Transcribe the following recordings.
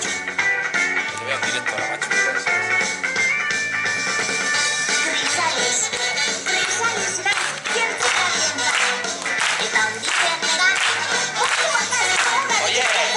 Te veo en directo a la macho. Chrysalis, Chrysalis ran pięknie pamięta i tam widziemy ran, poczuła nas Oye.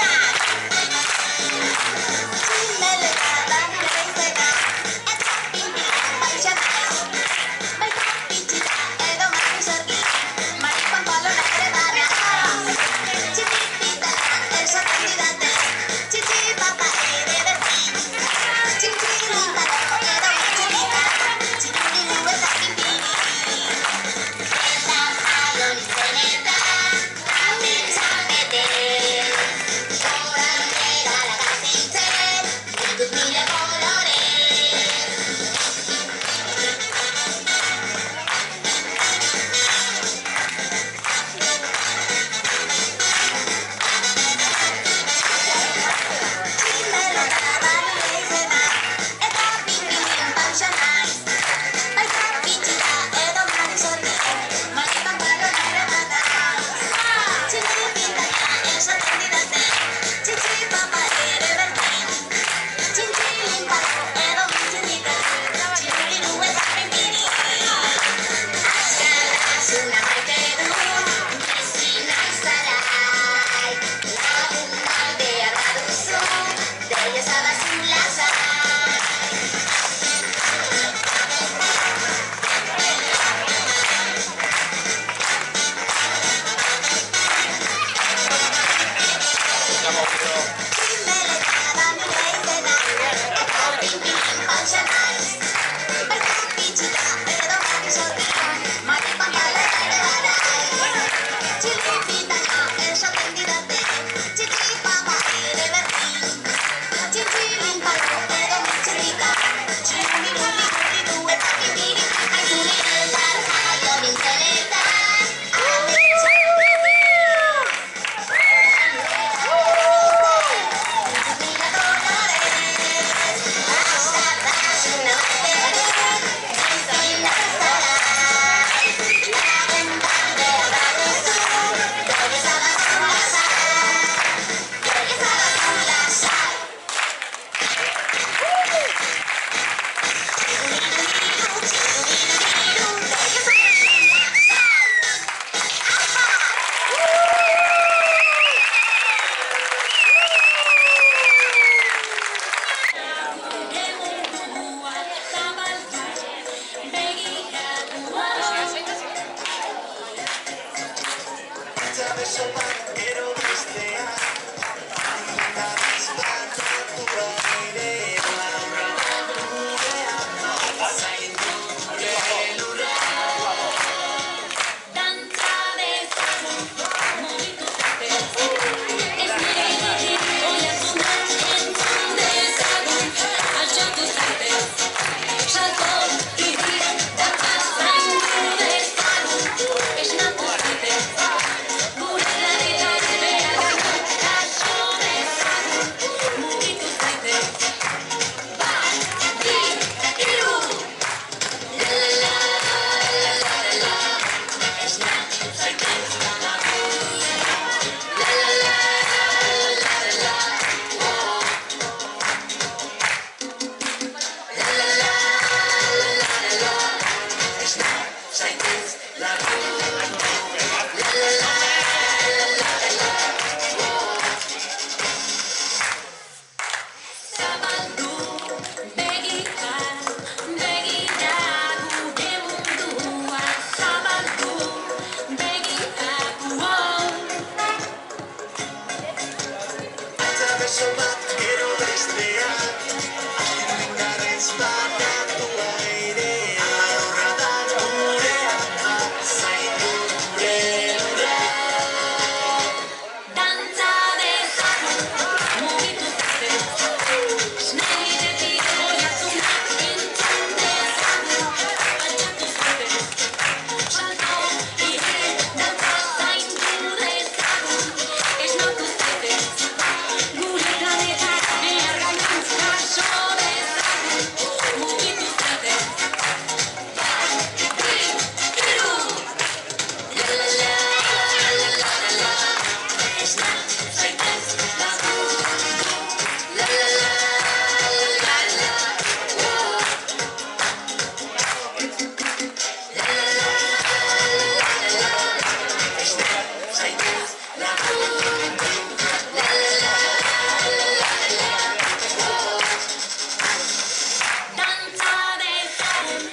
Danza de salón,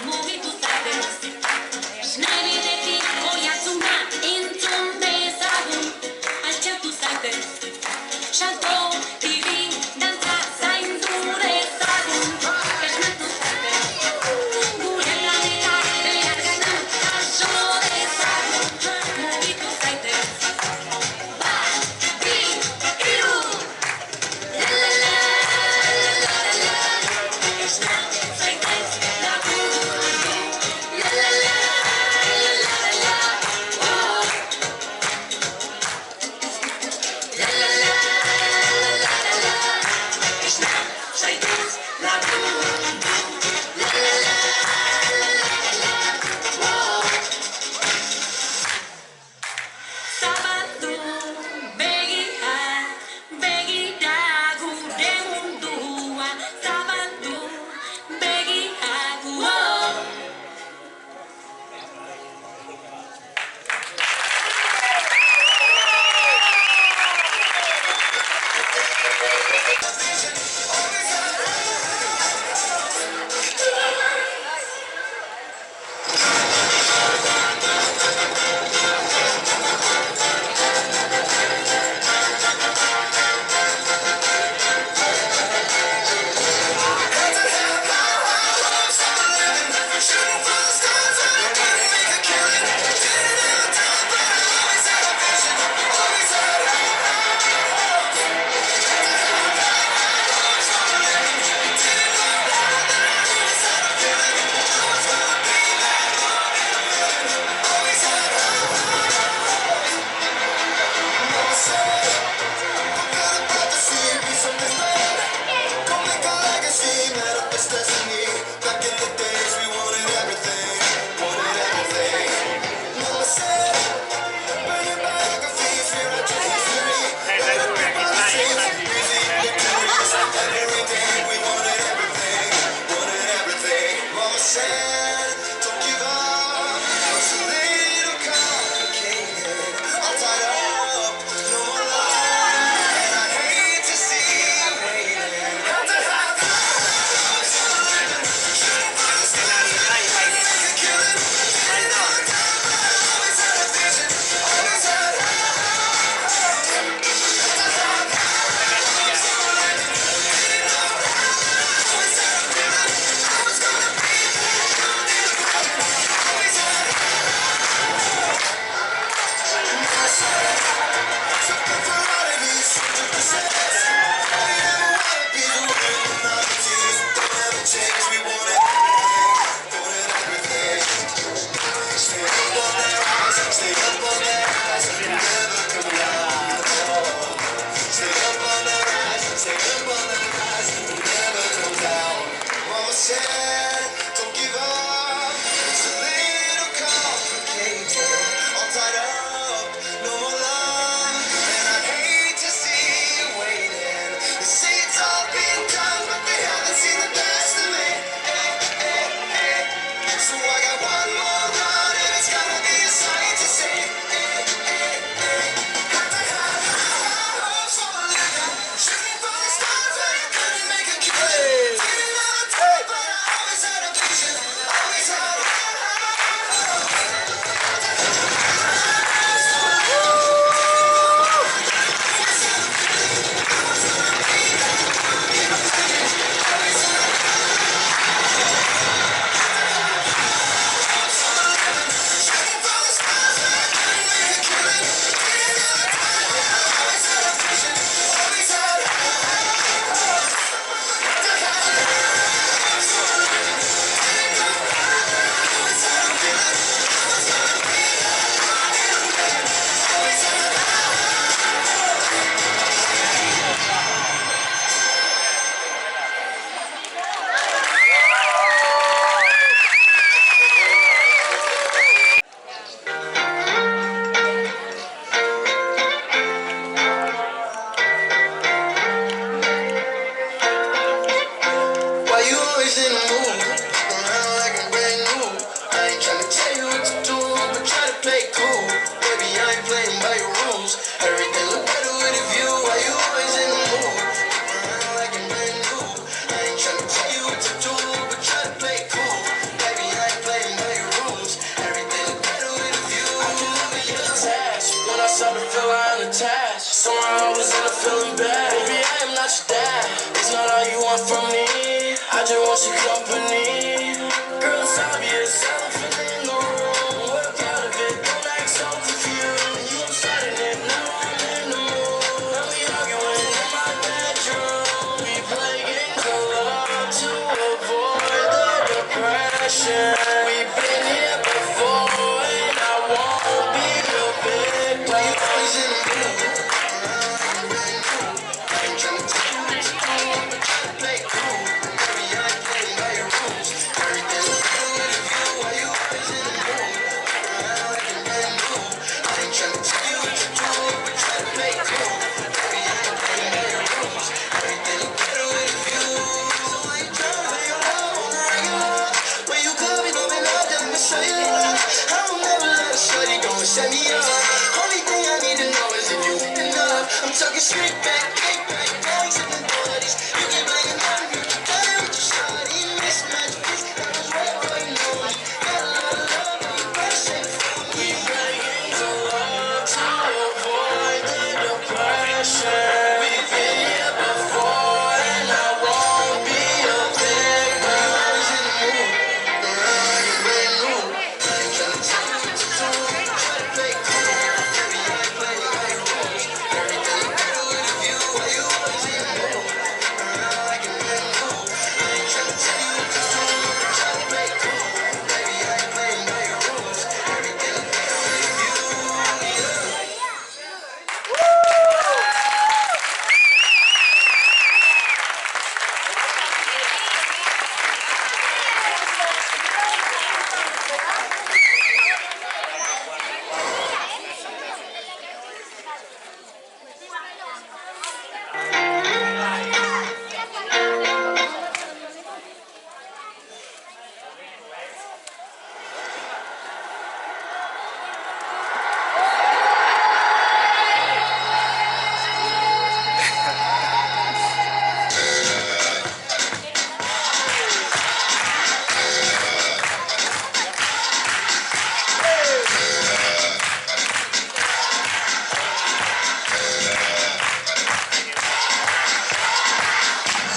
mówi tutaj teraz. Schnell wie tylko jak tu ma, intum de salón. Alcia tu sajtes, Chantal, TV, danza, sein du de salón. Weźmy tu sajtes, górę planeta, reagana, każo de salón. Mówi tu sajtes, ba, feel unattached. Somehow I was in a feeling bad. Baby, I am not your dad. It's not all you want from me. I just want your company. Girl, it's obvious, elephant in the room. Work out of it, don't act so confused. You started it, now I'm in the mood. And we arguing in my bedroom. We play games of love to avoid the depression. We've been here before, and I won't be a victim. Why you always in the mood? I ain't tryna tell you what you do, but try to play cool. Baby, I ain't playing by your rules. Everything is good with a view. Why you always in the mood? Like a brand new. I ain't tryna tell you what you do, but try to play cool. Baby, I ain't playing by your rules. Everything is better with a view. So why you tryna play your love on the regular? When you could be going out, let me show you love. I don't never let a shorty go and set me up. Only thing I need to know is if you enough. I'm talking straight back, bags in the bodies. You can bring it on, you can play with your shorty. Mismatch, this girl is right on me. Got a lot of love, but you better say it for me. We play games of love to avoid the depression. We've been here before, and I won't be a victim. I was in the mood, like a brand new. I ain't tryna tell you what to do, try to play cool. Baby, I ain't playing by your rules. Everything is better with a view. Why you always in the mood, like a brand new? I ain't tryna tell you what to do, try to play cool. Baby, I ain't playing by your rules. Everything is better with a view.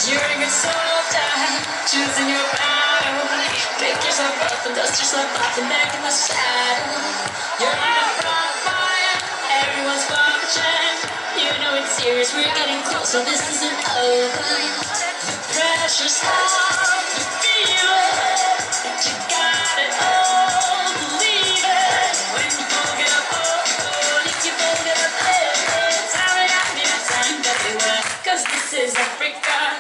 You're a good soldier, choosing your battle. Pick yourself up and dust yourself off and back in the saddle. You're on a front fire, everyone's watching. You know it's serious, we're getting close, so this isn't over. The pressure's on, you feel it. You got it all, believe it. When you fold it up, if you fold it up, time it out, it's time everywhere. Cause this is Africa.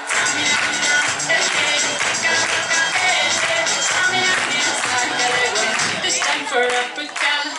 This time for Africa.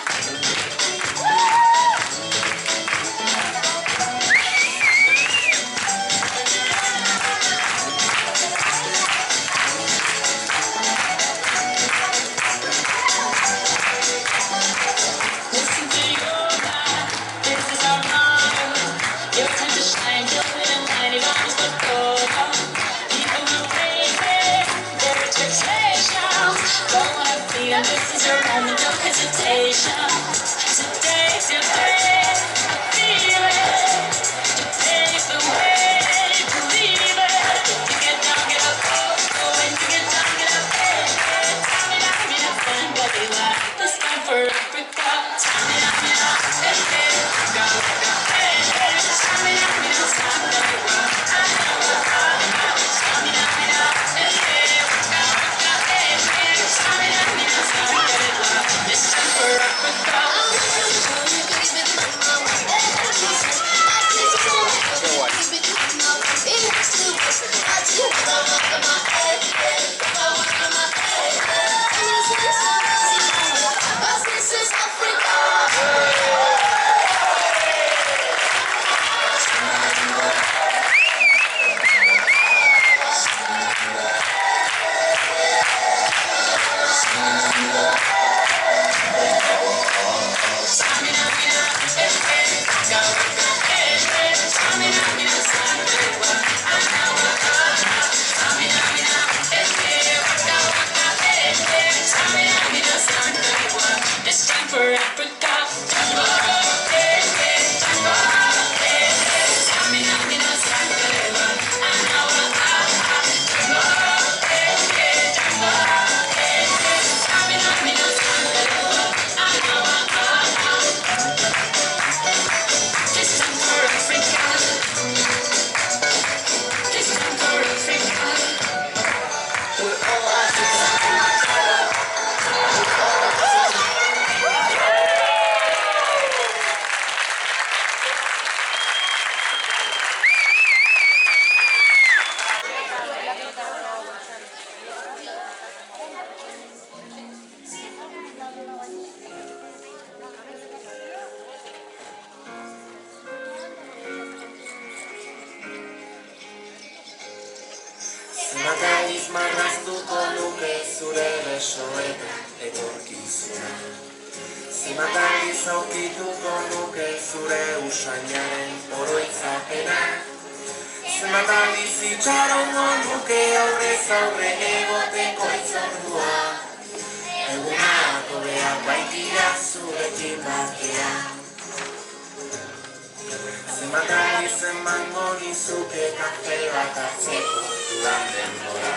marraztuko nuke zure besoetan etorkizuna. Zenbat aldiz aurkituko nuke zure usainaren oroitzapena. Zenbat aldiz itxarongo nuke aurrez aurre egoteko itzordua. Egunak hobeak baitira zurekin batera. Zenbat aldiz emango nizuke kafe bat hartzeko dudan denbora.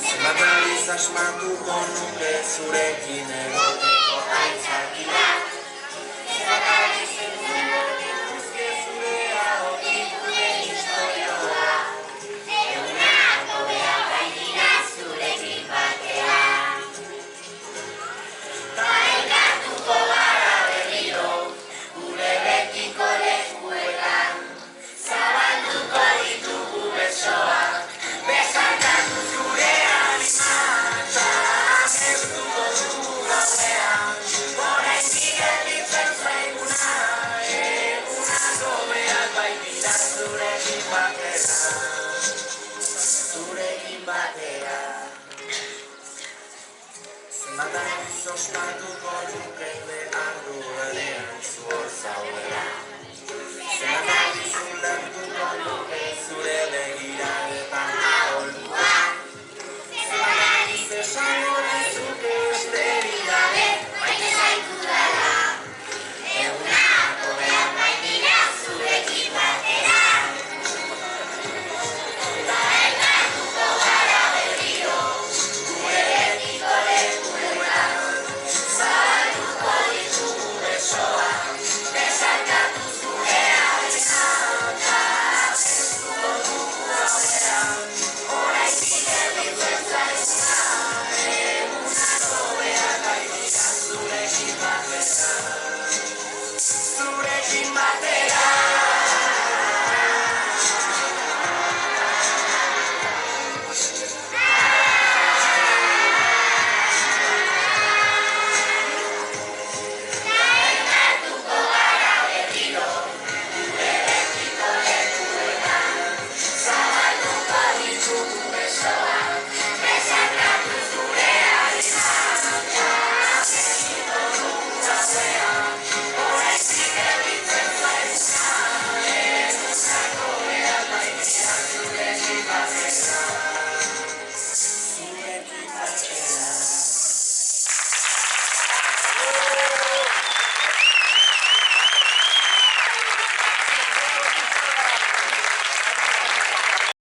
Zenbat aldiz asmatuko nuke zurekin egoteko aitzakira.